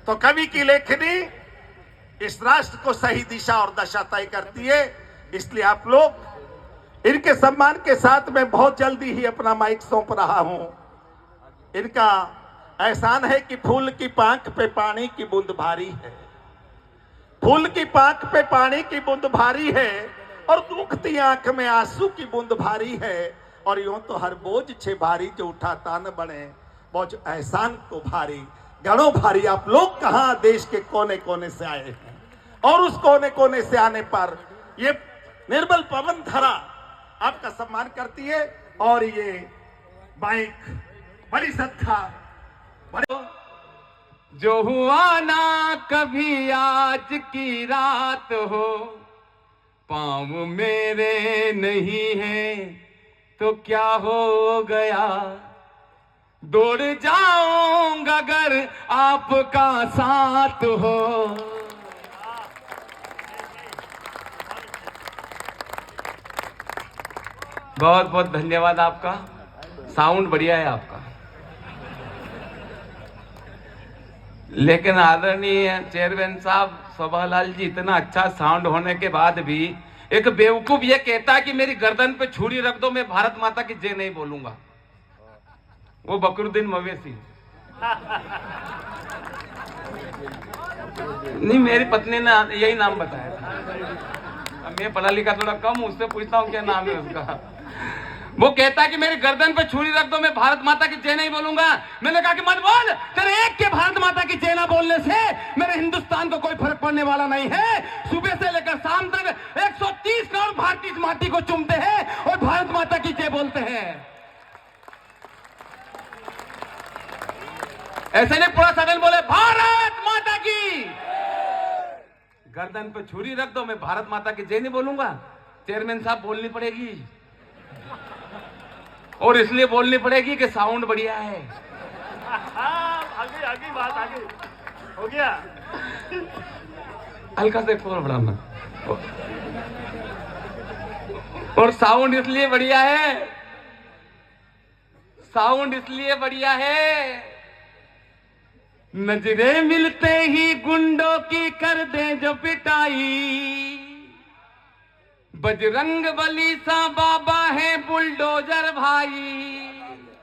तो कवि की लेखनी इस राष्ट्र को सही दिशा और दशा तय करती है। इसलिए आप लोग इनके सम्मान के साथ मैं बहुत जल्दी ही अपना माइक सौंप रहा हूं। इनका एहसान है कि फूल की पांख पे पानी की बूंद भारी है, फूल की पांख पे पानी की बूंद भारी है और दुखती आंख में आंसू की बूंद भारी है। और यूं तो हर बोझ छे भारी जो उठा तान बने, बोझ एहसान को भारी गणों भारी। आप लोग कहां देश के कोने कोने से आए हैं और उस कोने कोने से आने पर ये निर्मल पवन धरा आपका सम्मान करती है। और ये बाइक बड़ी श्रद्धा जो हुआ ना कभी आज की रात हो, पाँव मेरे नहीं है तो क्या हो गया, दौड़ जाऊंगा अगर आपका साथ हो। बहुत बहुत धन्यवाद आपका, साउंड बढ़िया है आपका। लेकिन आदरणीय चेयरमैन साहब शोभालाल जी, इतना अच्छा साउंड होने के बाद भी एक बेवकूफ ये कहता है कि मेरी गर्दन पे छुरी रख दो, मैं भारत माता की जय नहीं बोलूंगा। वो बकरुद्दीन मवेशी नहीं, मेरी पत्नी ने यही नाम बताया था। मैं पढ़ा लिखा थोड़ा कम, उससे पूछता हूँ क्या नाम है उसका। वो कहता है कि मेरी गर्दन पे छुरी रख दो, मैं भारत माता की जय नहीं बोलूंगा। मैंने कहा कि मत बोल, तेरे एक के भारत माता की जय ना बोलने से मेरे हिंदुस्तान को कोई फर्क पड़ने वाला नहीं है। सुबह से लेकर शाम तक 130 करोड़ भारतीय इस माटी को चूमते हैं और भारत माता की जय बोलते हैं। ऐसे नहीं पूरा सदन बोले भारत माता की। गर्दन पे छुरी रख दो, मैं भारत माता की जय नहीं बोलूंगा। चेयरमैन साहब बोलनी पड़ेगी, और इसलिए बोलनी पड़ेगी कि साउंड बढ़िया है। आगे आगे बात आगे हो गया। हल्का से और बढ़ाना। और साउंड इसलिए बढ़िया है, साउंड इसलिए बढ़िया है, नजरें मिलते ही गुंडों की कर दे जो पिटाई। बजरंग बली सा बाबा है बुलडोजर भाई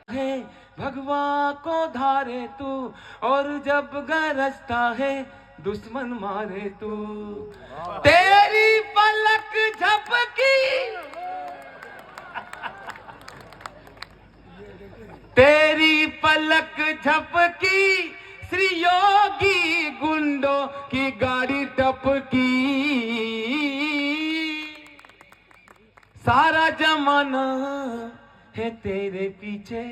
है, भगवा को धारे तू और जब गरजता है दुश्मन मारे तू। तेरी पलक झपकी, तेरी पलक झपकी, श्री योगी गुंडों की गाड़ी टपकी। सारा जमाना है तेरे पीछे,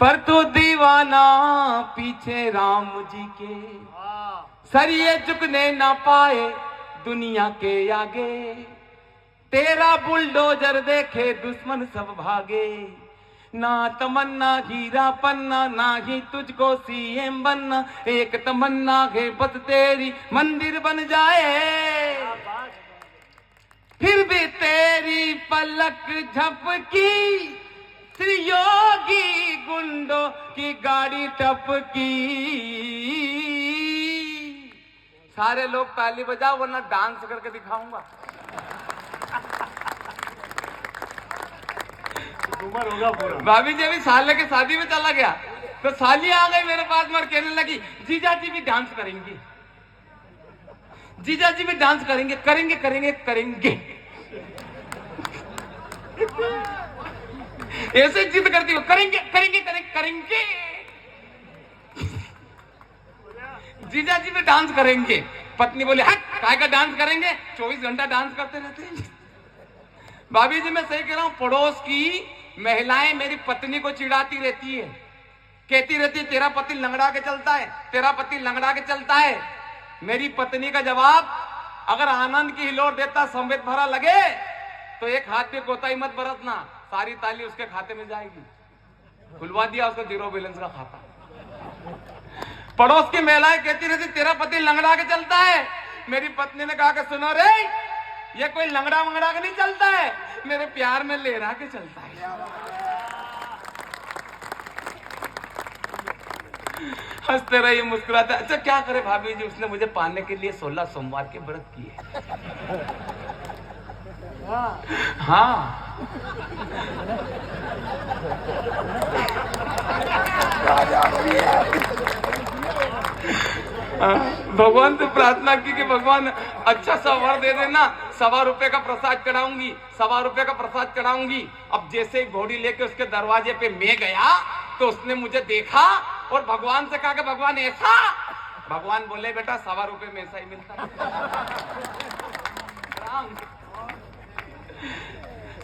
पर तू दीवाना पीछे राम जी के। सर ये झुकने ना पाए दुनिया के आगे, तेरा बुलडोजर देखे दुश्मन सब भागे। ना तमन्ना हीरा पन्ना, ना ही तुझको सीएम बनना, एक तमन्ना है बस तेरी मंदिर बन जाए। फिर भी तेरी पलक झपकी, श्री योगी गुंडों की गाड़ी टपकी। सारे लोग ताली बजाओ वरना डांस करके दिखाऊंगा। उम्र होगा पूरा। भाभी जी अभी साले के शादी में चला गया तो साली आ गई मेरे पास में, कहने लगी जीजा जी भी डांस करेंगे, जीजा जी भी डांस करेंगे, करेंगे करेंगे करेंगे। ऐसे जिद करती हो, करेंगे करेंगे करेंगे करेंगे। जीजा जी भी डांस करेंगे। पत्नी बोली हट, काय का डांस करेंगे, 24 घंटा डांस करते रहते हैं। भाभी जी मैं सही कह रहा हूं, पड़ोस की महिलाएं मेरी पत्नी को चिढ़ाती रहती है, कहती रहती है तेरा पति लंगड़ा के चलता है, तेरा पति लंगड़ा के चलता है। मेरी पत्नी का जवाब, अगर आनंद की हिलोर देता संवेद भरा लगे तो एक हाथ पे कोताही मत बरतना, सारी ताली उसके खाते में जाएगी। खुलवा दिया उसको जीरो बैलेंस का खाता। पड़ोस की महिलाएं कहती रहती तेरा पति लंगड़ा के चलता है। मेरी पत्नी ने कहा कि सुनो रे, ये कोई लंगड़ा मंगड़ा के नहीं चलता है, मेरे प्यार में लहरा के चलता है। हंसते रहिए, मुस्कुराते। अच्छा क्या करे भाभी जी, उसने मुझे पाने के लिए 16 सोमवार के व्रत किए। हाँ भगवान से प्रार्थना की कि भगवान अच्छा सा वर दे देना, 1.25 रुपए का प्रसाद चढ़ाऊंगी, 1.25 रुपए का प्रसाद चढ़ाऊंगी। अब जैसे ही घोड़ी लेके उसके दरवाजे पे मैं गया तो उसने मुझे देखा और भगवान से कहा कि भगवान ऐसा। भगवान बोले बेटा 1.25 रुपए में ऐसा ही मिलता है।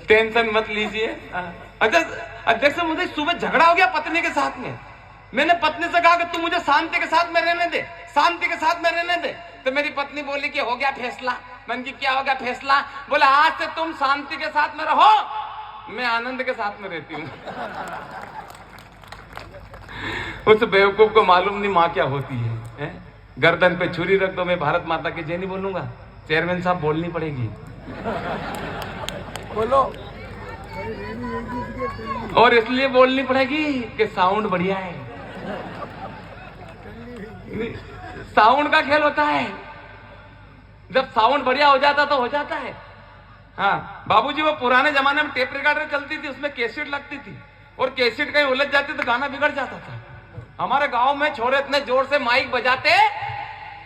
टेंशन मत लीजिए। अच्छा अध्यक्ष, मुझे सुबह झगड़ा हो गया पत्नी के साथ में। मैंने पत्नी से कहा कि तू मुझे शांति के साथ में रहने दे, शांति के साथ में रहने दे। तो मेरी पत्नी बोली कि हो गया फैसला। मैंने कि क्या हो गया फैसला? बोले आज से तुम शांति के साथ में रहो, मैं आनंद के साथ में रहती हूँ। उस बेवकूफ को मालूम नहीं माँ क्या होती है? गर्दन पे छुरी रख दो, मैं भारत माता की जय नहीं बोलूंगा। चेयरमैन साहब बोलनी पड़ेगी। बोलो। और इसलिए बोलनी पड़ेगी कि साउंड बढ़िया है। साउंड का खेल होता है, जब साउंड बढ़िया हो जाता तो हो जाता है। हाँ बाबूजी, वो पुराने जमाने में टेप रिकॉर्डर चलती थी, उसमें कैसेट लगती थी और कैसेट कहीं उलझ जाती तो गाना बिगड़ जाता था। हमारे गांव में छोरे इतने जोर से माइक बजाते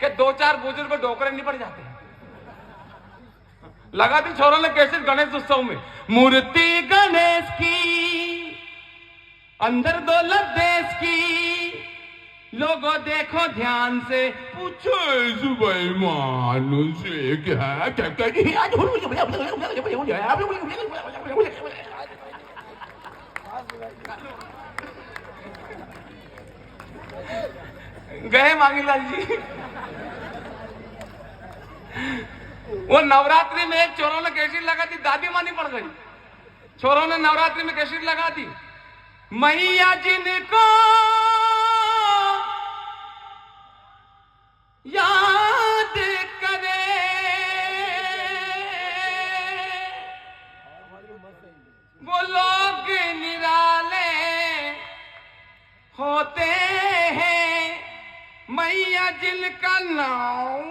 कि 2-4 बुजुर्ग डोकरे निपट जाते। लगा दी छोरों ने कैसेट गणेश उत्सव में, मूर्ति गणेश की अंदर दौलत देश की, लोगों देखो ध्यान से, पूछो से क्या गए मांगीलाल जी। वो नवरात्रि में एक चोरों ने कैसेट लगा दी, दादी मानी पड़ गई। चोरों ने नवरात्रि में कैसेट लगा दी, मैया जिनको याद करे वो लोग निराले होते हैं, मैया जिनका नाम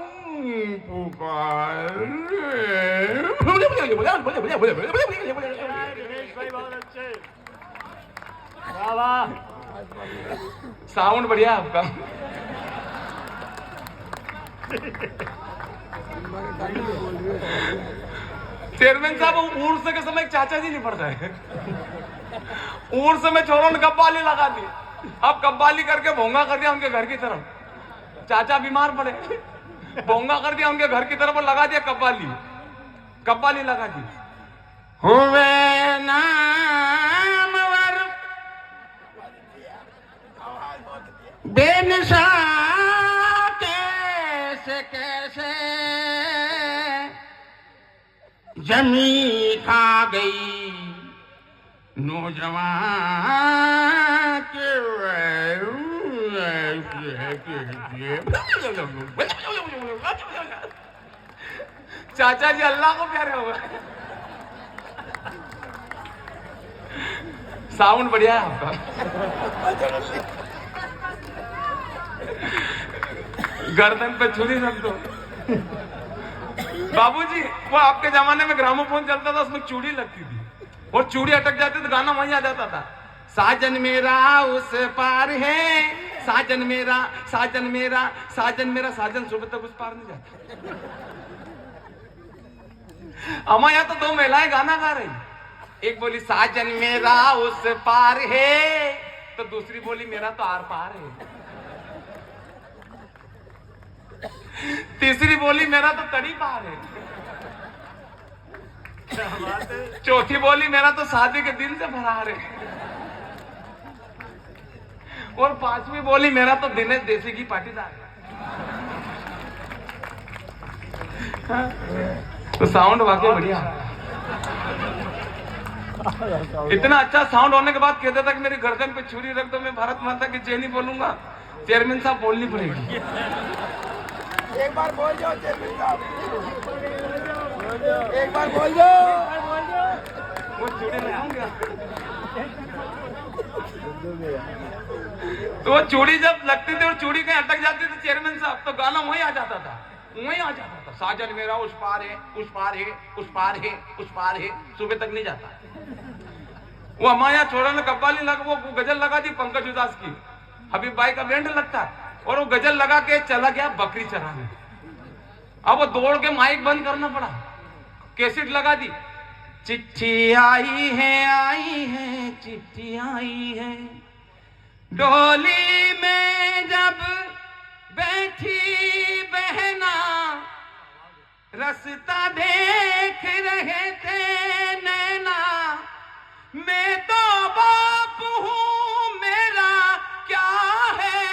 साउंड बढ़िया आपका। चेयरमैन साहब, उर्स के समय चाचा जी नहीं पड़ गए। उर्स में छोरों ने कब्बाली लगा दी। अब कब्बाली करके भोंगा कर दिया उनके घर की तरफ। चाचा बीमार पड़े, भोंगा कर दिया उनके घर की तरफ और लगा दिया कब्बाली। कब्बाली लगा दी, हुए नामवर बेनिशा कैसे कैसे जमी खा गई नौजवान के। चाचा जी अल्लाह को प्यारे हो गए। साउंड बढ़िया है आपका। गर्दन पे छुरी रख दो। बाबूजी, वो आपके जमाने में ग्रामोफोन चलता था, उसमें चूड़ी लगती थी और चूड़ी अटक जाती तो गाना वहीं आ जाता था, साजन मेरा उस पार है, साजन मेरा, साजन मेरा, साजन मेरा। साजन सुबह तक उस पार नहीं जाता। हमारे यहाँ तो 2 महिलाएं गाना गा रही, एक बोली साजन मेरा उस पार है, तो दूसरी बोली मेरा तो आर पार है। तीसरी बोली मेरा तो तड़ी पार है। चौथी बोली मेरा तो शादी के दिन से फरार है। और 5वीं बोली मेरा तो दिनेश देसी की पाटीदार है। तो साउंड वाकई बढ़िया। इतना अच्छा साउंड होने के बाद कहते था कि मेरी गर्दन पे छुरी रख दो, मैं भारत माता की जय नहीं बोलूंगा। चेयरमैन साहब बोलनी पड़ेगी। एक बार बोल जाओ चेयरमैन साहब, एक बार बोल जाओ। वो छुरी लगाऊंगा। तो वो चूड़ी जब लगती थी और चूड़ी कहीं अटक जाती थी चेयरमैन साहब, तो गाना वहीं आ जाता था, वहीं आ जाता था, साजन मेरा उस पार है, उस पार है, उस पार है, उस पार है, सुबह तक नहीं जाता। वो हमारे छोरा ने कव्वाली वो गजल लगा दी पंकज उदास की, हबीब भाई का बैंड लगता, और वो गजल लगा के चला गया बकरी चराने। अब वो दौड़ के माइक बंद करना पड़ा, कैसेट लगा दी, चिट्ठी आई है चिट्ठी आई है, डोली में जब बैठी बहना, रास्ता देख रहे थे नैना, मैं तो बाप हूं मेरा क्या है,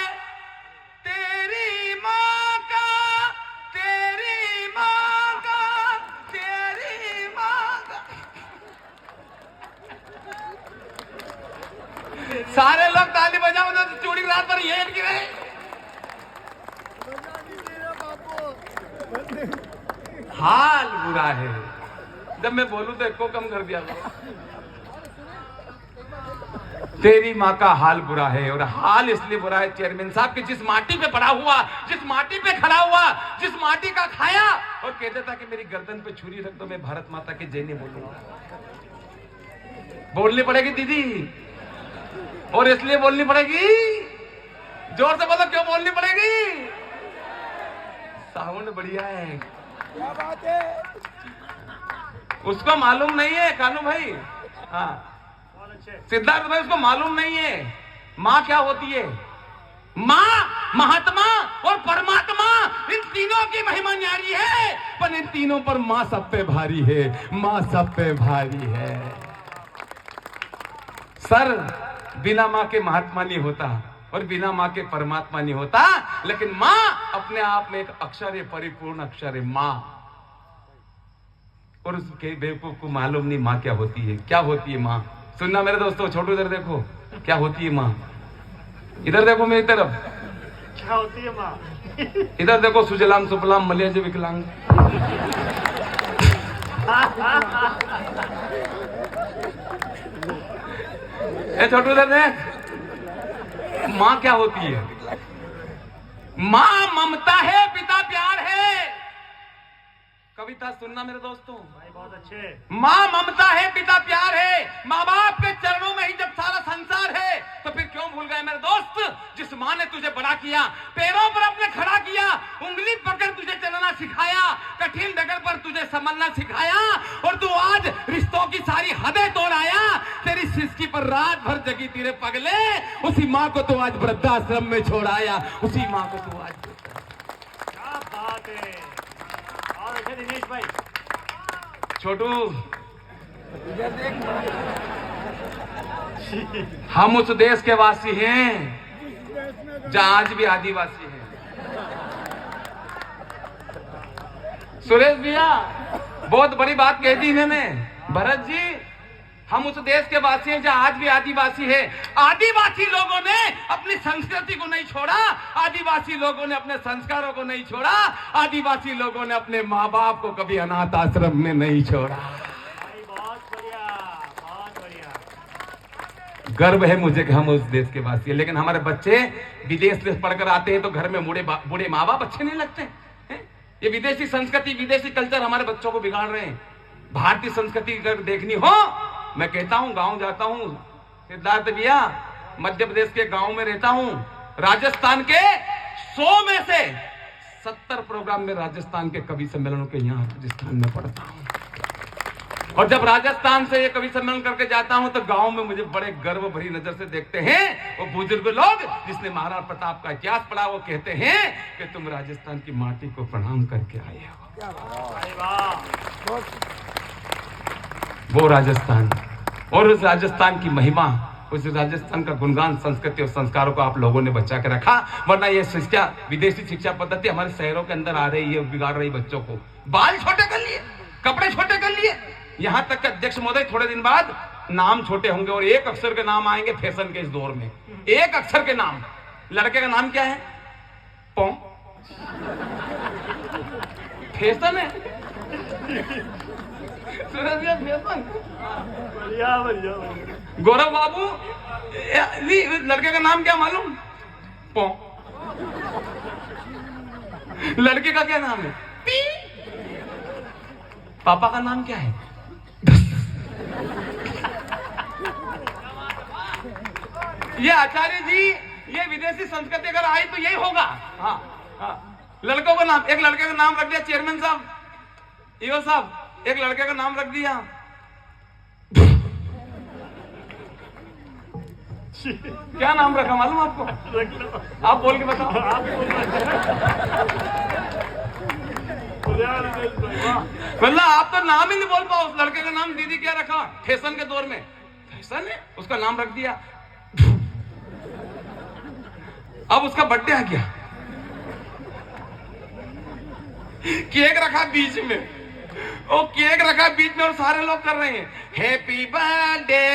तेरी माँ का तेरी माँ का तेरी माँ का। सारे लोग ताली बजाओ तो चूड़ी की रात पर ये अटकी रहे। हाल बुरा है, जब मैं बोलूं तो एक को कम कर दिया। तेरी माँ का हाल बुरा है, और हाल इसलिए बुरा है चेयरमैन साहब कि जिस माटी पे पड़ा हुआ, जिस माटी पे खड़ा हुआ, जिस माटी का खाया, और कहता था कि मेरी गर्दन पे छुरी रख दो, मैं भारत माता के जय नहीं बोलूंगा। बोलनी पड़ेगी दीदी, और इसलिए बोलनी पड़ेगी, जोर से बोलो क्यों बोलनी पड़ेगी, साउंड बढ़िया है। क्या बात है? उसको मालूम नहीं है कानू भाई, हाँ सिद्धार्थ भाई, उसको मालूम नहीं है माँ क्या होती है। माँ, महात्मा और परमात्मा, इन तीनों की महिमा न्यारी है, पर इन तीनों पर माँ सब पे भारी है, माँ सब पे भारी है। सर बिना माँ के महात्मा नहीं होता, और बिना माँ के परमात्मा नहीं होता, लेकिन माँ अपने आप में एक अक्षर है, परिपूर्ण अक्षर है माँ। और उसके बेवकूफ को मालूम नहीं माँ क्या होती है। क्या होती है माँ? सुनना मेरे दोस्तों, छोटू इधर देखो, क्या होती है माँ, इधर देखो मेरी तरफ, क्या होती है माँ? इधर देखो, सुजलाम सुफलाम मलयज विकलांग। ए छोटू इधर देख, माँ क्या होती है? माँ ममता है, पिता प्यार है। कविता सुनना मेरे दोस्तों, भाई बहुत अच्छे। माँ ममता है, पिता प्यार है, माँ बाप के चरणों में ही जब सारा संसार है, तो फिर क्यों भूल गए मेरे दोस्त, जिस माँ ने तुझे बड़ा किया, पैरों पर अपने खड़ा किया, उंगली पकड़ तुझे चलना सिखाया, कठिन डगर पर तुझे संभलना सिखाया, और तू आज रिश्तों की सारी हदें तोड़ आया, तेरी सिसकी पर रात भर जगी तेरे पगले, उसी माँ को तू आज वृद्धाश्रम में छोड़ाया, उसी माँ को तू आज। क्या बात है, और अच्छा दिनेश भाई। छोटू, हम उस देश के वासी हैं जहां आज भी आदिवासी हैं। सुरेश भैया बहुत बड़ी बात कह दी इन्होंने। भरत जी, हम उस देश के वासी हैं जहां आज भी आदिवासी है। आदिवासी लोगों ने अपनी संस्कृति को नहीं छोड़ा, आदिवासी लोगों ने अपने संस्कारों को नहीं छोड़ा, आदिवासी लोगों ने अपने माँ बाप को कभी अनाथ आश्रम में नहीं छोड़ा। भाई बहुत बढ़िया, बहुत बढ़िया। गर्व है मुझे कि हम उस देश के वासी हैं। लेकिन हमारे बच्चे विदेश से पढ़कर आते हैं तो घर में बूढ़े माँ बाप अच्छे नहीं लगते हैं? ये विदेशी संस्कृति, विदेशी कल्चर हमारे बच्चों को बिगाड़ रहे हैं। भारतीय संस्कृति अगर देखनी हो, मैं कहता हूं, गांव जाता हूं, सिद्धार्थ भैया मध्य प्रदेश के गांव में रहता हूं, राजस्थान के 100 में से 70 प्रोग्राम में राजस्थान के कवि सम्मेलनों के यहाँ राजस्थान में पढ़ता हूं। और जब राजस्थान से ये कवि सम्मेलन करके जाता हूं तो गांव में मुझे बड़े गर्व भरी नजर से देखते हैं वो बुजुर्ग लोग, जिसने महाराणा प्रताप का इतिहास पढ़ा, वो कहते हैं कि तुम राजस्थान की माटी को प्रणाम करके आए हो। वो राजस्थान और उस राजस्थान की महिमा, उस राजस्थान का गुणगान, संस्कृति और संस्कारों को आप लोगों ने बचा के रखा। वरना ये शिक्षा, विदेशी शिक्षा पद्धति हमारे शहरों के अंदर आ रही है, बिगाड़ रही बच्चों को। बाल छोटे कर लिए, कपड़े छोटे कर लिए, यहां तक कि अध्यक्ष महोदय थोड़े दिन बाद नाम छोटे होंगे और एक अक्षर के नाम आएंगे फैशन के इस दौर में। एक अक्षर के नाम, लड़के का नाम क्या है? पौ। फैशन है। सूरज भैया फैशन। बढ़िया बढ़िया बढ़िया। गौरव बाबू, नहीं लड़के का नाम क्या मालूम? पो। लड़के का क्या नाम है? पी। पापा का नाम क्या है? ये आचार्य जी, ये विदेशी संस्कृति अगर आई तो यही होगा। हाँ हाँ, लड़कों का नाम, एक लड़के का नाम रख दिया चेयरमैन साहब, ईओ साहब, एक लड़के का नाम रख दिया क्या नाम रखा मालूम आपको? आप बोल के बताओ। मतलब आप तो नाम ही नहीं बोल पाओ। उस लड़के का नाम दीदी क्या रखा? फैशन के दौर में फैशन है, उसका नाम रख दिया। अब उसका बर्थडे आ गया, केक रखा बीच में, वो केक रखा बीच में और सारे लोग कर रहे हैं हैप्पी बर्थडे।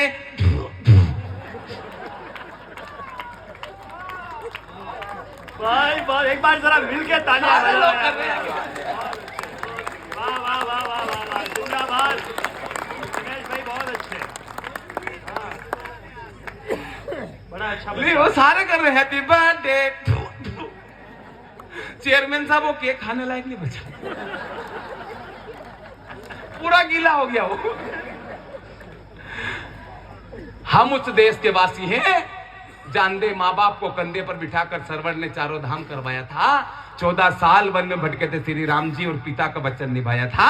भाई बहुत, एक बार जरा मिलके तालियां सारे लोग बजाओ कर रहे यार। हैं। वाह वाह वाह वाह वाह वाह, जिंदाबाद दिनेश भाई, बहुत अच्छे। हाँ। बड़ा अच्छा नहीं, वो सारे कर रहे हैं हैप्पी बर्थडे। चेयरमैन साहब वो केक खाने लायक नहीं बचा, पूरा गीला हो गया वो। हम उस देश के वासी हैं, जानदे माँ बाप को कंधे पर बिठाकर सरवर ने चारों धाम करवाया था। 14 साल वन में भटके थे श्री राम जी और पिता का वचन निभाया था।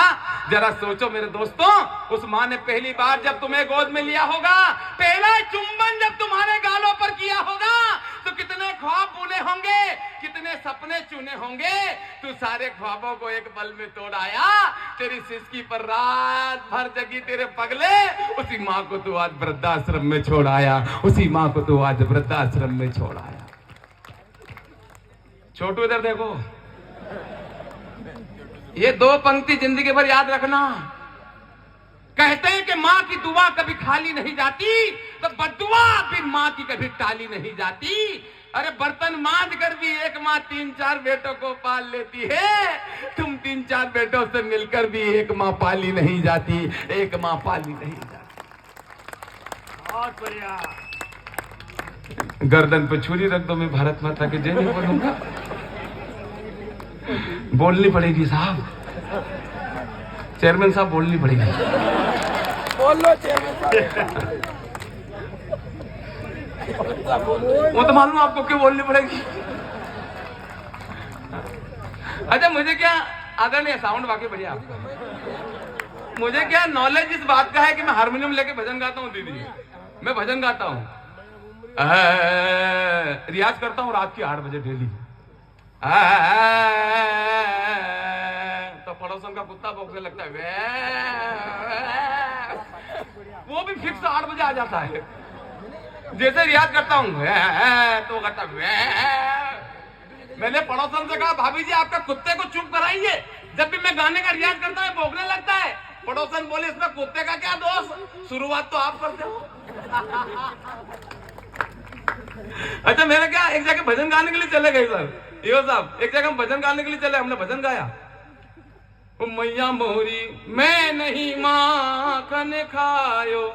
जरा सोचो मेरे दोस्तों, उस माँ ने पहली बार जब तुम्हें गोद में लिया होगा, पहला चुंबन जब तुम्हारे गालों पर किया होगा, तो कितने ख्वाब बुने होंगे, कितने सपने चुने होंगे। तू सारे ख्वाबों को एक पल में तोड़ आया। तेरी सिसकी पर रात भर जगी तेरे पगले, उसी माँ को तू आज वृद्धाश्रम में छोड़ आया, उसी माँ को तू आज वृद्धाश्रम में छोड़ आया। छोटू इधर देखो, ये 2 पंक्ति जिंदगी भर याद रखना। कहते हैं कि माँ की दुआ कभी खाली नहीं जाती, तो बद्दुआ भी माँ की कभी टाली नहीं जाती। अरे बर्तन मांज कर भी एक माँ 3-4 बेटों को पाल लेती है। तुम 3-4 बेटों से मिलकर भी एक माँ पाली नहीं जाती, एक माँ पाली नहीं जाती। बहुत बढ़िया। गर्दन पे छुरी रख दो, मैं भारत माता की जय नहीं बोलूंगा। बोलनी पड़ेगी साहब, चेयरमैन साहब बोलनी पड़ेगी। बोल लो चेयरमैन साहब। वो तो मालूम आपको क्यों बोलनी पड़ेगी। अच्छा मुझे क्या, अगर नहीं साउंड वाकई बढ़िया आपका, मुझे क्या नॉलेज इस बात का है कि मैं हारमोनियम लेके भजन गाता हूँ दीदी। मैं भजन गाता हूँ, रियाज करता हूँ रात की 8 बजे डेली। तो पड़ोसन का कुत्ता भौंकने लगता है, वो भी फिक्स 8 बजे आ जाता है। जैसे रियाज करता हूँ तो करता मैंने पड़ोसन से कहा, भाभी जी आपका कुत्ते को चुप कराइए, जब भी मैं गाने का रियाज करता है भौंकने लगता है। पड़ोसन बोले इसमें कुत्ते का क्या दोष, शुरुआत तो आप करते हो। अच्छा मेरा क्या, एक जगह भजन गाने के लिए चले गए सर, यो साहब एक जगह हम भजन गाने के लिए चले, हमने भजन गाया, ओ मैया मोरी मैं नहीं माखन खायो।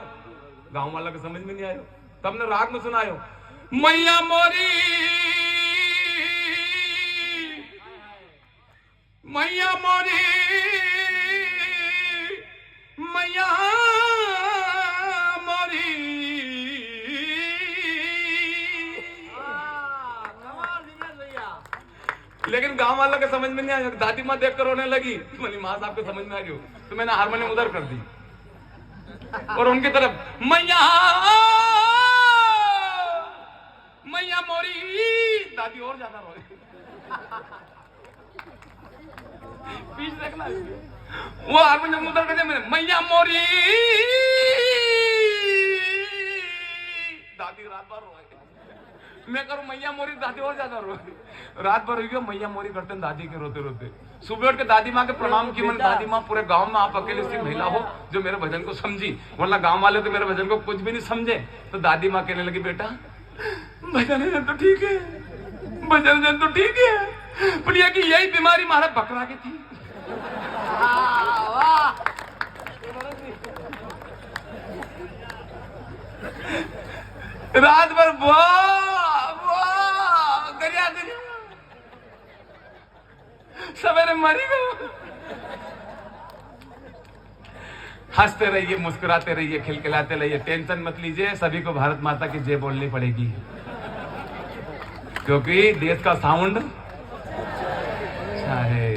गांव वाला को समझ में नहीं आयो, तब ने राग में सुनायो, मैया मोरी मैया मोरी मैया मोरी। लेकिन गांव वालों के समझ में नहीं आया। दादी माँ देख कर रोने लगी, बोली माँ साहब को समझ में आ गई, तो मैंने हारमोनियम उधर कर दी और उनकी तरफ मैया मैया मोरी। दादी और ज्यादा रो रही, पीछे देखना, वो हारमोनियम उधर कर दिया मैंने, मैया मोरी। दादी रात भर रो, मैं करूं मैया मोरी, दादी और ज्यादा रो। रात भर हो गया मैया मोरी करते हैं दादी के रोते रोते। सुबह उठ के दादी माँ के प्रणाम की, मन दादी माँ पूरे गांव में आप अकेले सी महिला हो जो मेरे भजन को समझी, वरना गांव वाले तो मेरे भजन को कुछ भी नहीं समझे। तो दादी माँ कहने लगी, बेटा भजन तो ठीक है, भजन तो ठीक है, पर यह कि यही बीमारी हमारा बकरा की थी। रात भर वाह वाह गरिया गरिया, सवेरे मरी गए। हंसते रहिए, मुस्कुराते रहिए, खिलखिलाते रहिए, टेंशन मत लीजिए। सभी को भारत माता की जय बोलनी पड़ेगी, क्योंकि देश का साउंड अच्छा है,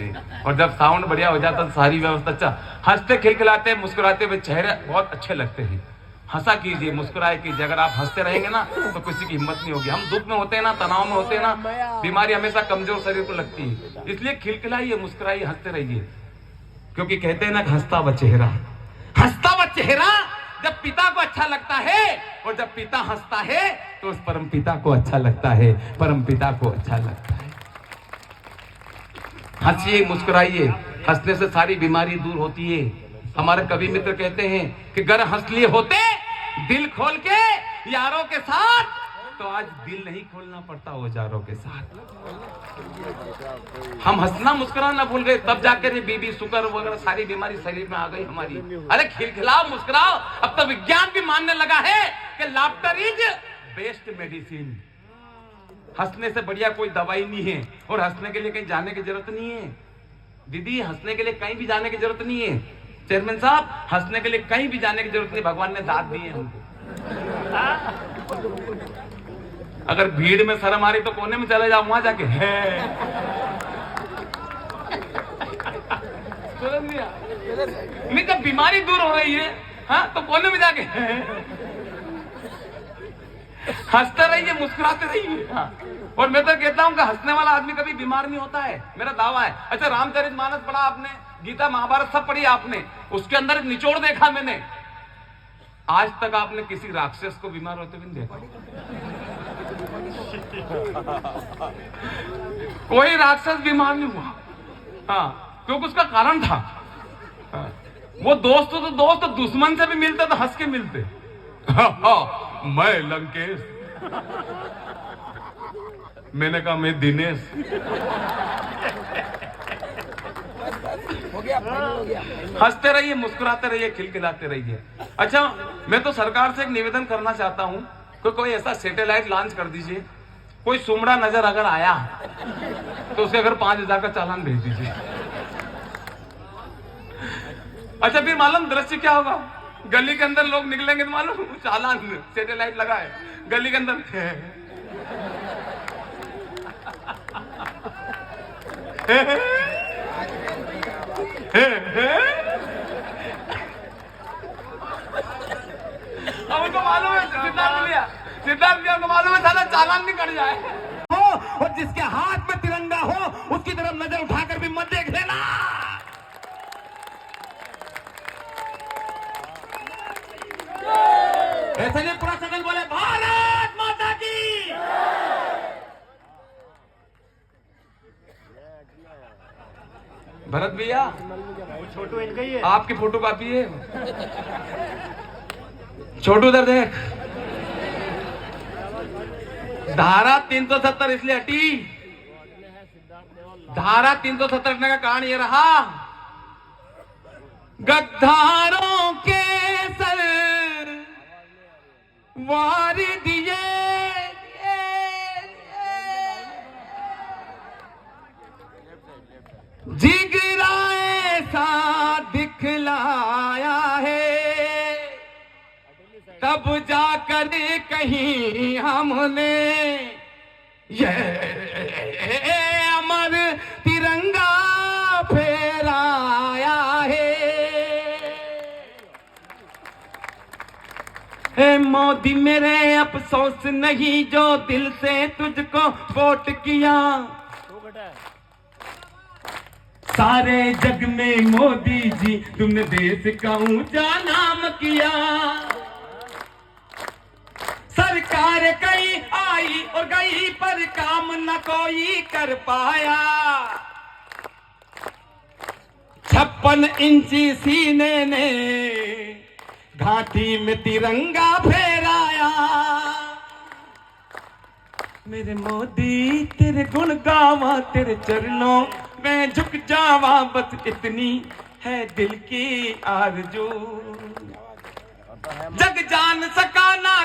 और जब साउंड बढ़िया हो जाता तो सारी व्यवस्था अच्छा। हंसते खिलखिलाते मुस्कुराते हुए चेहरे बहुत अच्छे लगते हैं। हंसा कीजिए, मुस्कुराए कीजिए। अगर आप हंसते रहेंगे ना तो किसी की हिम्मत नहीं होगी। हम दुख में होते हैं ना, तनाव में होते हैं ना, बीमारी हमेशा कमजोर शरीर को लगती है। इसलिए खिलखिलाइए, मुस्कुराइए, हंसते रहिए, क्योंकि कहते हैं ना हंसता हुआ चेहरा, हंसता हुआ चेहरा जब पिता को अच्छा लगता है, और जब पिता हंसता है तो उस परम पिता को अच्छा लगता है, परम पिता को अच्छा लगता है। हंसिए, मुस्कुराइए। हंसने से सारी बीमारी दूर होती है। हमारे कवि मित्र कहते हैं कि अगर हंस लिए होते दिल खोल के यारों के साथ, तो आज दिल नहीं खोलना पड़ता औजारों के साथ। हम हंसना मुस्कुराना भूल गए, तब जाकर ये बीबी शुगर वगैरह सारी बीमारी शरीर में आ गई हमारी। अरे खिलखिलाओ, मुस्कुराओ। अब तो विज्ञान भी मानने लगा है कि लाफ्टर इज बेस्ट मेडिसिन। हंसने से बढ़िया कोई दवाई नहीं है, और हंसने के लिए कहीं जाने की जरूरत नहीं है। दीदी, हंसने के लिए कहीं भी जाने की जरूरत नहीं है। चेयरमैन साहब, हंसने के लिए कहीं भी जाने की जरूरत नहीं, भगवान ने दाद दी है हमको। अगर भीड़ में शर्म आ रही तो कोने में चले जाओ, वहां जाके है। नहीं, जब बीमारी दूर हो रही है, हाँ, तो कोने में जाके है। हंसते रहिए, मुस्कुराते रहिए। हाँ। और मैं तो कहता हूं कि हंसने वाला आदमी कभी बीमार नहीं होता है, मेरा दावा है। अच्छा, रामचरितमानस पढ़ा आपने, गीता महाभारत सब पढ़ी आपने, उसके अंदर निचोड़ देखा मैंने। आज तक आपने किसी राक्षस को बीमार होते भी नहीं देखा। कोई राक्षस बीमार नहीं हुआ, हाँ, क्योंकि उसका कारण था। हाँ। वो दोस्त तो दोस्त, दुश्मन से भी मिलते तो हंस के मिलते। मैं लंकेश, मैंने कहा मैं दिनेश। हो गया, हो गया। हंसते रहिए, मुस्कुराते रहिए, खिलखिलाते रहिए। अच्छा, मैं तो सरकार से एक निवेदन करना चाहता हूं कि कोई ऐसा सैटेलाइट लॉन्च कर दीजिए, कोई सुमड़ा नजर अगर आया तो उसके अगर 5,000 का चालान भेज दीजिए। अच्छा, फिर मालूम दृश्य क्या होगा? गली के अंदर लोग निकलेंगे तो मालूम चालान, सैटेलाइट लगा है गली के अंदर। अब उनको मालूम है, सिद्धार्थ भैया को मालूम है साला चालान नहीं कट जाए। हो, और जिसके हाथ में तिरंगा हो उसकी तरफ नजर उठाकर भी मत देख लेना। ऐसे नहीं, पूरा सकल बोले भारत माता की। भरत भैया, छोटू इनका ही है। आपकी फोटो कॉपी है। छोटू उधर देख। धारा 370 इसलिए हटी, धारा 370 हटने का कारण ये रहा, गद्दारों के सर वार दिए, जिगरा ऐसा दिखलाया है, तब जाकर कहीं हमने ये अमर तिरंगा फहराया है। ए मोदी मेरे अफसोस नहीं जो दिल से तुझको वोट किया, सारे जग में मोदी जी तुमने देश का ऊंचा नाम किया। सरकार कई आई और गई पर काम न कोई कर पाया, 56 इंची सीने ने घाटी में तिरंगा फहराया। मेरे मोदी तेरे गुण गावा, तेरे चरणों में झुक जावा, बस इतनी है दिल की आरज़ू। जग जान सका ना